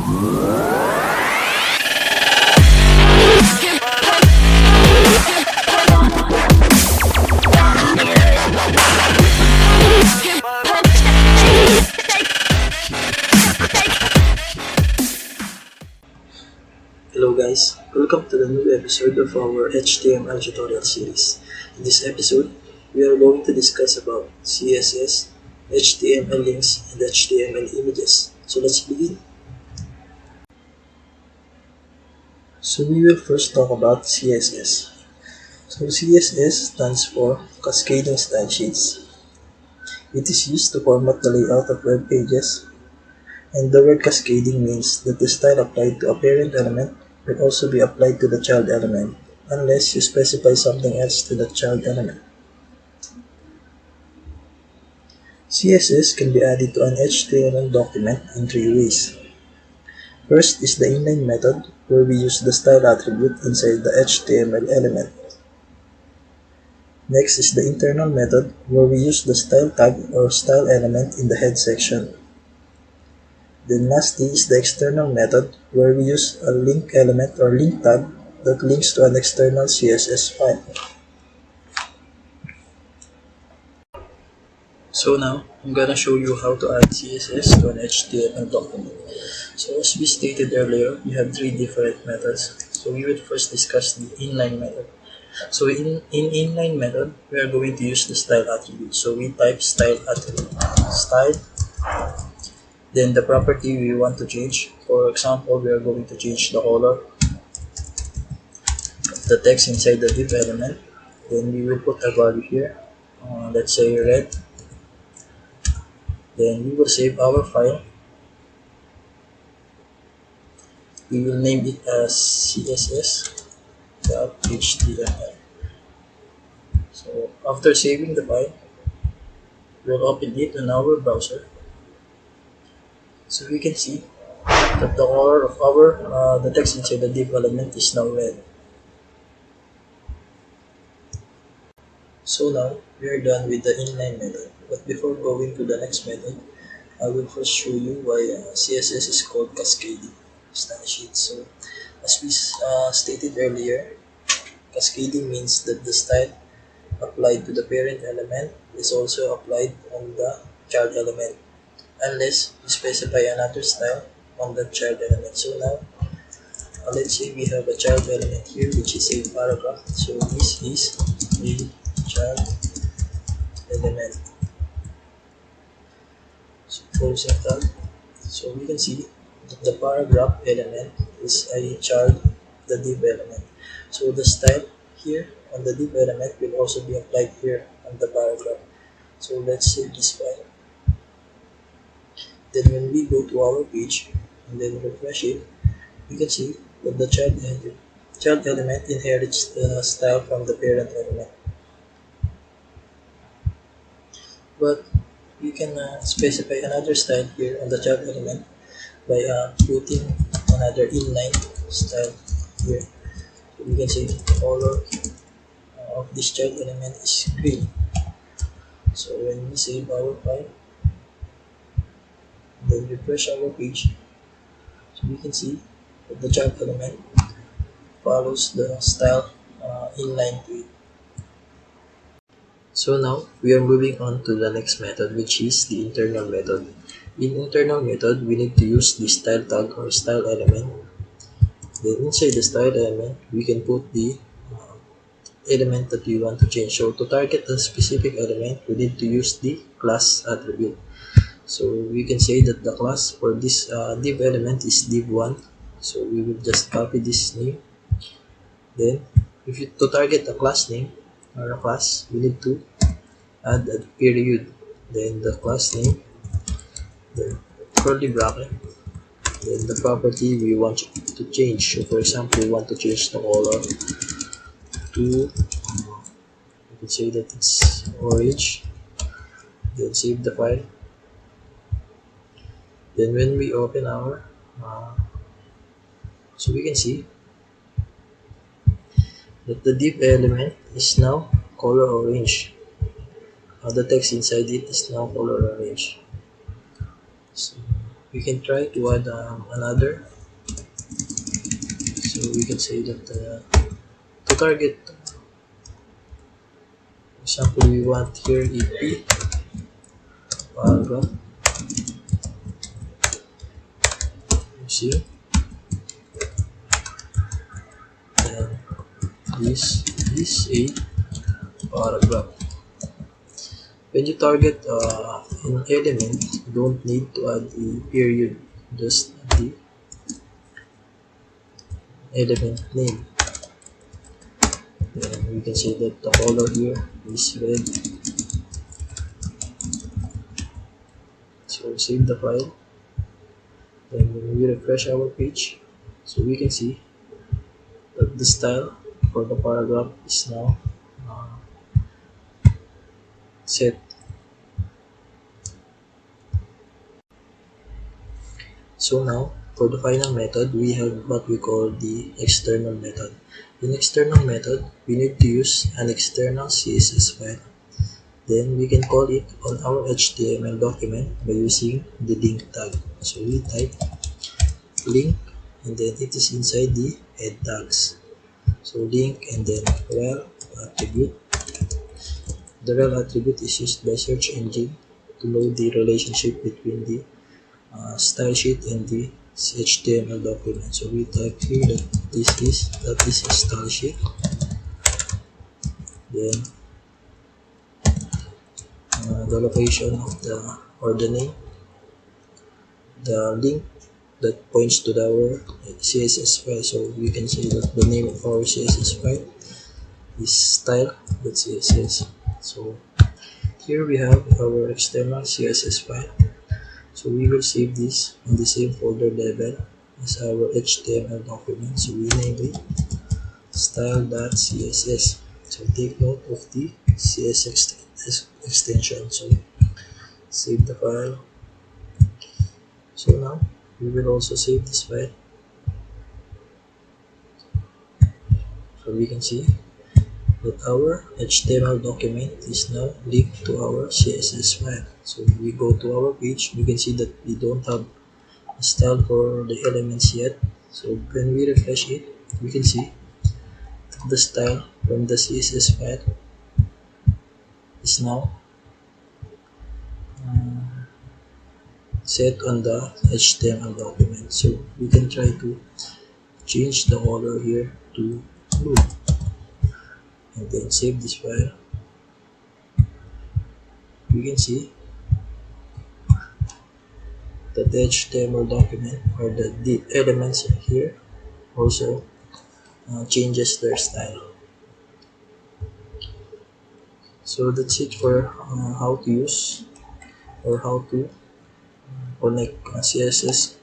Hello guys, welcome to the new episode of our HTML tutorial series. In this episode, we are going to discuss about CSS, HTML links, and HTML images. So let's begin. So we will first talk about CSS. So CSS stands for Cascading Style Sheets. It is used to format the layout of web pages, and the word cascading means that the style applied to a parent element will also be applied to the child element, unless you specify something else to the child element. CSS can be added to an HTML document in three ways. First is the inline method, where we use the style attribute inside the HTML element. Next is the internal method, where we use the style tag or style element in the head section. Then lastly is the external method, where we use a link element or link tag that links to an external CSS file. So now, I'm gonna show you how to add CSS to an HTML document. So as we stated earlier, we have three different methods. So we will first discuss the inline method. So in inline method, we are going to use the style attribute. So we type style attribute, style, then the property we want to change. For example, we are going to change the color of the text inside the div element. Then we will put a value here, let's say red. Then we will save our file. We will name it as css.html. So after saving the file, we'll open it in our browser. So we can see that the color of our the text inside the div element is now red. So now we are done with the inline method. But before going to the next method, I will first show you why CSS is called cascading style sheet. So as we stated earlier, cascading means that the style applied to the parent element is also applied on the child element, unless you specify another style on the child element. So now, let's say we have a child element here, which is a paragraph. So this is a child element. So closing tag. So we can see that the paragraph element is a child, the div element. So the style here on the div element will also be applied here on the paragraph. So let's save this file. Then when we go to our page and then refresh it, we can see that the child element inherits the style from the parent element. But we can specify another style here on the child element by putting another inline style here. So we can say the color of this child element is green. So when we save our file, then refresh our page, so we can see that the child element follows the style inline to it. So now we are moving on to the next method, which is the internal method. In internal method, we need to use the style tag or style element. Then inside the style element, we can put the element that we want to change. So to target a specific element, we need to use the class attribute. So we can say that the class for this div element is div1. So we will just copy this name. Then if you to target a class name or a class, we need to add a period, then the class name, then curly bracket, then the property we want to change. So for example, we want to change the color to, you can say that it's orange. Then save the file. Then when we open our so we can see that the div element is now color orange. The text inside it is now color orange. So We can try to add another. So we can say that to target, for example, we want here EP paragraph. You see, then this a paragraph. When you target an element, you don't need to add a period, just the element name. Then we can say that the color here is red. So save the file. Then when we refresh our page, so we can see that the style for the paragraph is now uh, set. So now for the final method, we have what we call the external method. In external method, we need to use an external CSS file. Then we can call it on our HTML document by using the link tag. So we type link and then it is inside the head tags. So link and then rel attribute. The rel attribute is used by search engine to know the relationship between the style sheet and the HTML document. So we type here that this is a style sheet. Then the location of the name, the link that points to our CSS file. So we can say that the name of our CSS file is style.css. So here we have our external CSS file. So we will save this in the same folder label as our HTML document. So we name it style.css. So take note of the CSS extension. So save the file. So now we will also save this file. So we can see that our HTML document is now linked to our CSS file. So we go to our page, we can see that we don't have a style for the elements yet. So when we refresh it, we can see that the style from the CSS file is now set on the HTML document. So we can try to change the color here to blue and then save this file. We can see that the HTML document or the elements here also changes their style. So that's it for how to use or how to connect CSS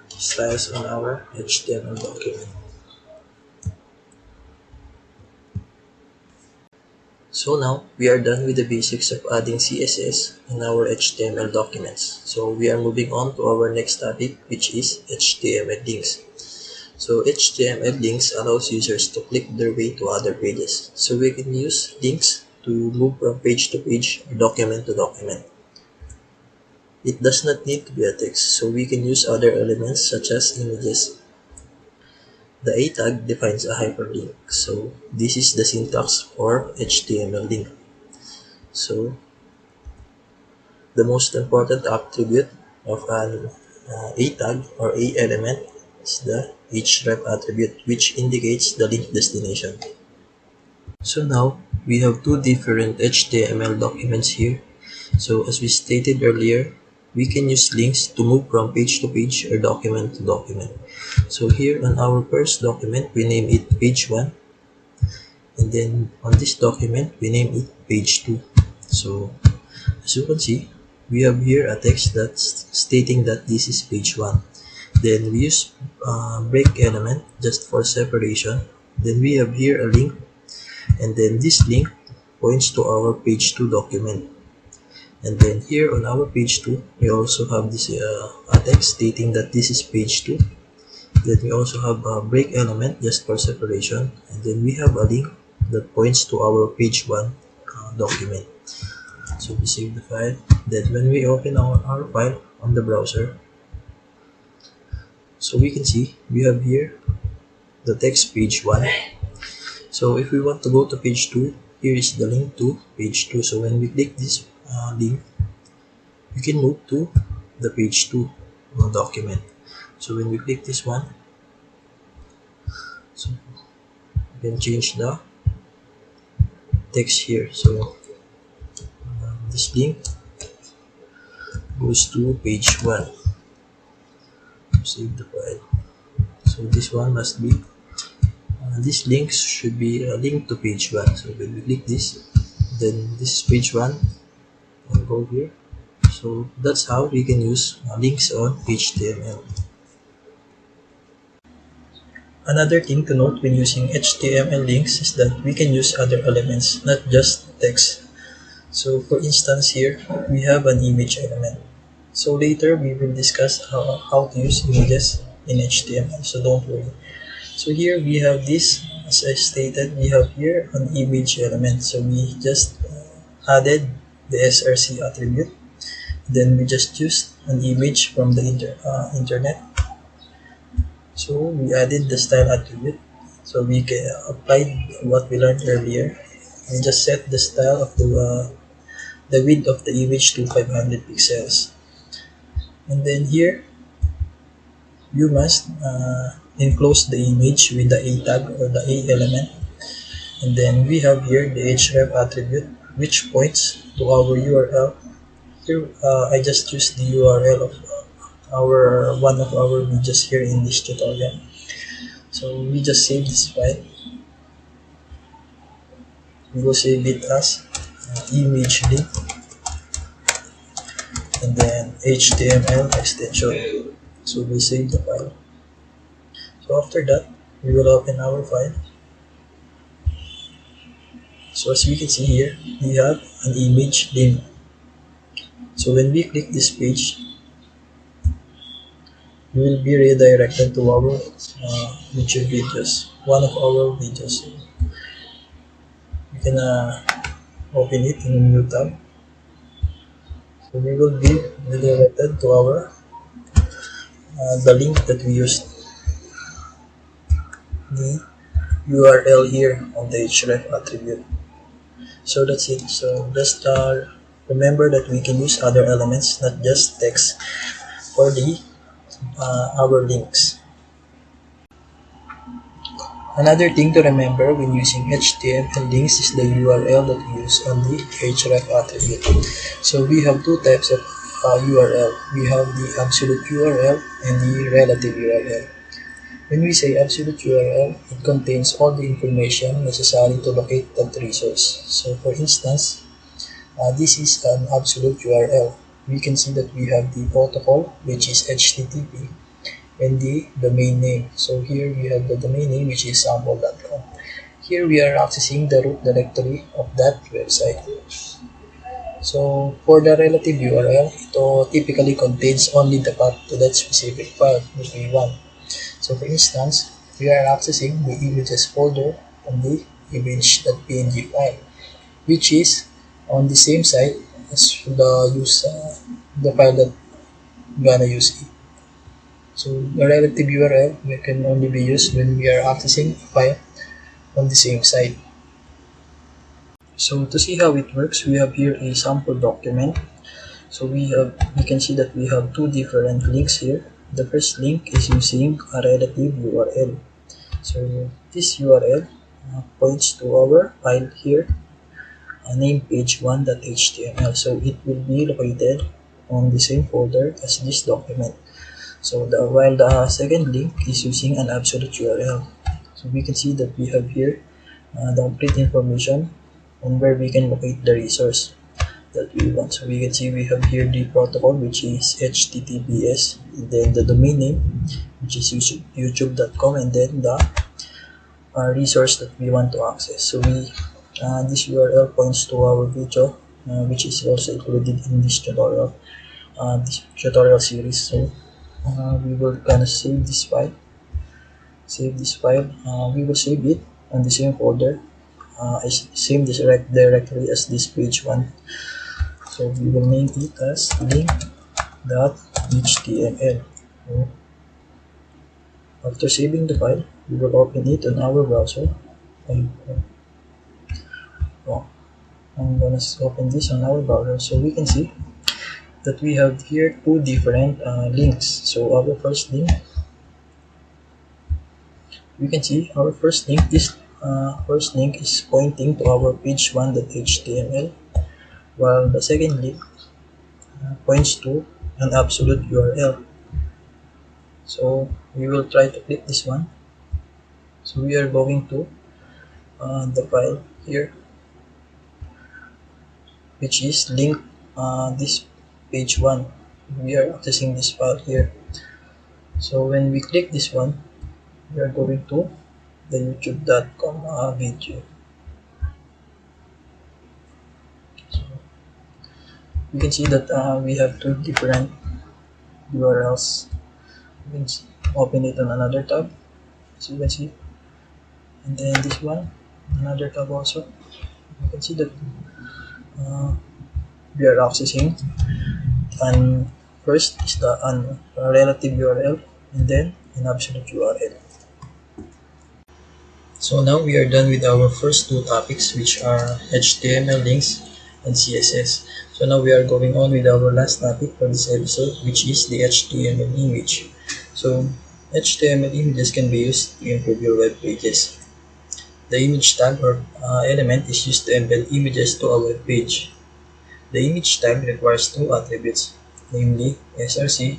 styles on our HTML document. So now we are done with the basics of adding CSS in our HTML documents. So we are moving on to our next topic, which is HTML links. So HTML links allows users to click their way to other pages. So we can use links to move from page to page or document to document. It does not need to be a text, so we can use other elements such as images. The A tag defines a hyperlink, so this is the syntax for HTML link. So the most important attribute of an A tag or A element is the href attribute, which indicates the link destination. So now we have two different HTML documents here. So as we stated earlier, we can use links to move from page to page or document to document. So here on our first document, we name it page 1. And then on this document, we name it page 2. So as you can see, we have here a text that's stating that this is page 1. Then we use break element just for separation. Then we have here a link, and then this link points to our page 2 document. And then here on our page 2, we also have this a text stating that this is page 2. Then we also have a break element just for separation. And then we have a link that points to our page 1 document. So we save the file. Then when we open our file on the browser, So we can see we have here the text page 1. So if we want to go to page 2, here is the link to page 2. So when we click this link, we can move to the page 2 document. So when we click this one, so we can change the text here. So this link goes to page 1. Save the file. So this one must be this link should be a link to page 1. So when we click this, then this is page 1 and go here. So that's how we can use links on HTML. Another thing to note when using HTML links is that we can use other elements, not just text. So for instance here, we have an image element. So later we will discuss how to use images in HTML, so don't worry. So here we have this, as I stated, we have here an image element. So we just added the src attribute. Then we just used an image from the internet. So we added the style attribute. So we can apply what we learned earlier. We just set the style of the width of the image to 500 pixels. And then here, you must enclose the image with the a tag or the a element. And then we have here the href attribute, which points to our URL. Here, I just used the URL of one of our videos here in this tutorial. So we just save this file. We will save it as image link and then HTML extension. So we save the file. So after that, we will open our file. So as we can see here, we have an image link. So when we click this page, we will be redirected to our YouTube videos, one of our videos. You can open it in a new tab. So we will be redirected to our the link that we used, the URL here on the href attribute. So that's it. So just remember that we can use other elements, not just text, for the our links. Another thing to remember when using HTML links is the URL that we use on the href attribute. So we have two types of URL. We have the absolute URL and the relative URL. When we say absolute URL, it contains all the information necessary to locate that resource. So for instance, this is an absolute URL. We can see that we have the protocol, which is HTTP, and the domain name. So here we have the domain name, which is sample.com. Here we are accessing the root directory of that website. So for the relative URL, it typically contains only the path to that specific file that we want. So for instance, we are accessing the images folder on the image.png file, which is on the same site as the file that we're gonna use. So the relative URL can only be used when we are accessing a file on the same site. So to see how it works, we have here a sample document. So we can see that we have two different links here. The first link is using a relative URL. So this URL points to our file here, named page1.html. So it will be located on the same folder as this document. So while the second link is using an absolute URL. So we can see that we have here the complete information on where we can locate the resource that we want. So we can see we have here the protocol, which is HTTPS, and then the domain name, which is youtube.com, and then the resource that we want to access. So this URL points to our video, which is also included in this tutorial series. So we will gonna save this file. We will save it on the same folder, same directory as this page 1. So we will name it as link.html. After saving the file, we will open it on our browser. Oh, I'm gonna open this on our browser so we can see that we have here two different links. So our first link, we can see our first link is pointing to our page1.html, while the second link points to an absolute URL. So we will try to click this one. So we are going to the file here, which is link this page one. We are accessing this file here. So when we click this one, we are going to the youtube.com video. So you can see that we have two different URLs. You can open it on another tab, as you can see, and then this one, another tab also. You can see that we are accessing, and first is the relative URL, and then an absolute URL. So now we are done with our first two topics, which are HTML links and CSS. So now we are going on with our last topic for this episode, which is the HTML image. So HTML images can be used to improve your web pages. The image tag or element is used to embed images to a web page. The image tag requires two attributes, namely src,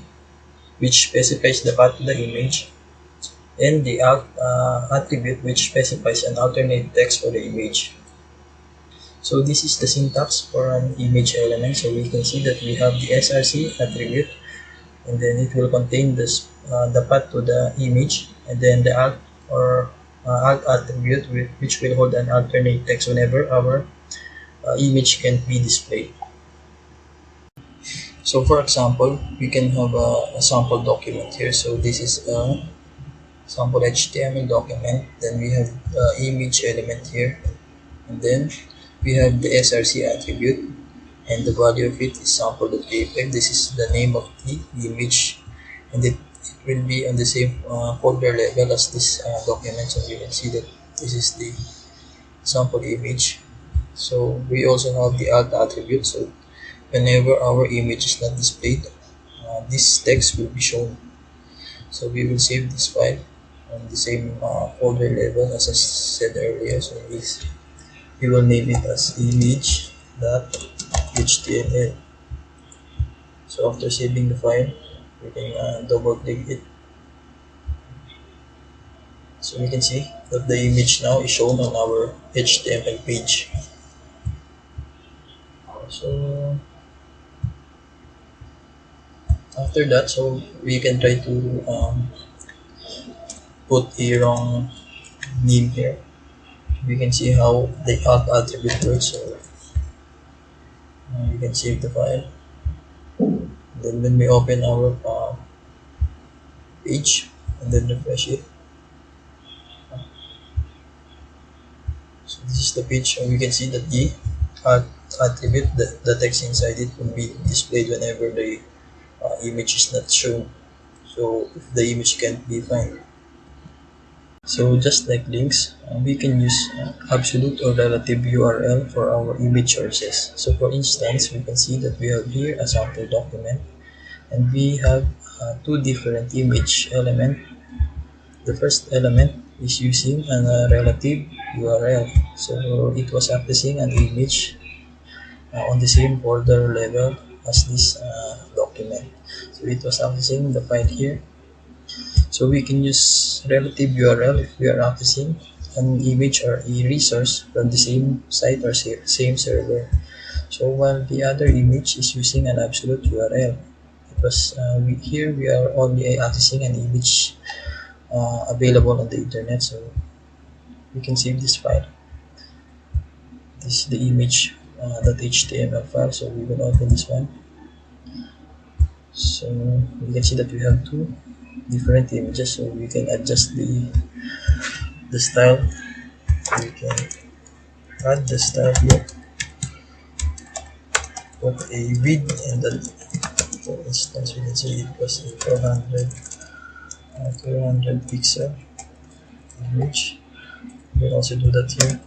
which specifies the path to the image, and the alt attribute, which specifies an alternate text for the image. So this is the syntax for an image element. So we can see that we have the src attribute, and then it will contain the path to the image, and then the alt or alt attribute, which will hold an alternate text whenever our image can be displayed. So for example, we can have a sample document here. So this is a sample HTML document. Then we have the image element here, and then we have the src attribute, and the value of it is sample.jpg. This is the name of the image, and it will be on the same folder level as this document. So you can see that this is the sample image. So we also have the alt attribute. So whenever our image is not displayed, this text will be shown. So we will save this file on the same folder level as I said earlier. So this, we will name it as image.html. So after saving the file, we can double click it. So we can see that the image now is shown on our HTML page. So after that, so we can try to put a wrong name here. We can see how the alt attribute works. So you can save the file. Then when we open our page and then refresh it, so this is the page. So we can see that the alt attribute, the text inside it, will be displayed whenever the image is not shown. So if the image can't be found. So just like links, we can use absolute or relative URL for our image sources. So for instance, we can see that we have here a sample document, and we have two different image elements. The first element is using a relative URL. So it was accessing an image on the same folder level as this document. So it was accessing the file here. So we can use relative URL if we are accessing an image or a resource from the same site or same server. So while the other image is using an absolute URL, because here we are only accessing an image available on the internet. So we can save this file. This is the image .html file. So we will open this one. So we can see that we have two different images. So we can adjust the style. We can add the style here. Put a width, and then for instance we can say it was 400 200 pixel image. You can also do that here.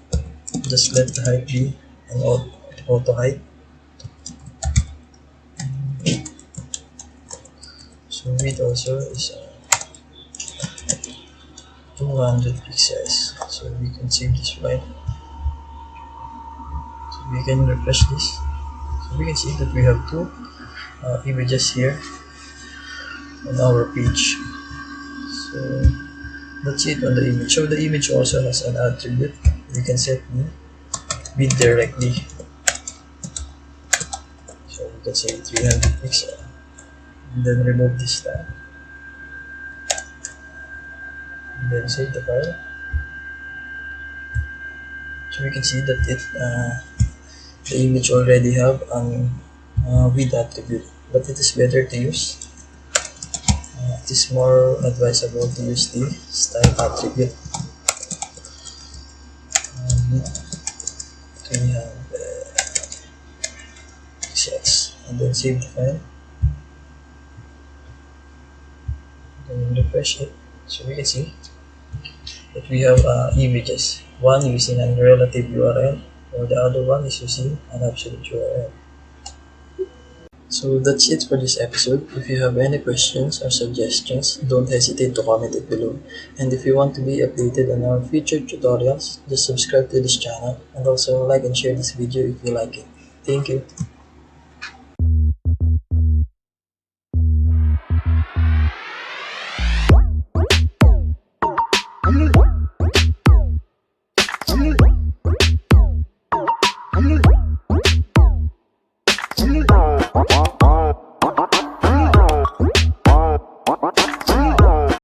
Just let the height be an auto height. So width also is 200 pixels. So we can save this file. So we can refresh this. So we can see that we have two images here on our page. So that's it on the image. So the image also has an attribute. We can set the width directly. So we can say 300 pixel. And then remove this tab. And then save the file. So we can see that the image already have an width attribute, but it is better to use. It is more advisable to use the style attribute. 300 pixels, and then save the file. Then refresh it. So we can see that we have images. One using a relative URL, or the other one is using an absolute URL. So that's it for this episode. If you have any questions or suggestions, don't hesitate to comment it below. And if you want to be updated on our future tutorials, just subscribe to this channel and also like and share this video if you like it. Thank you.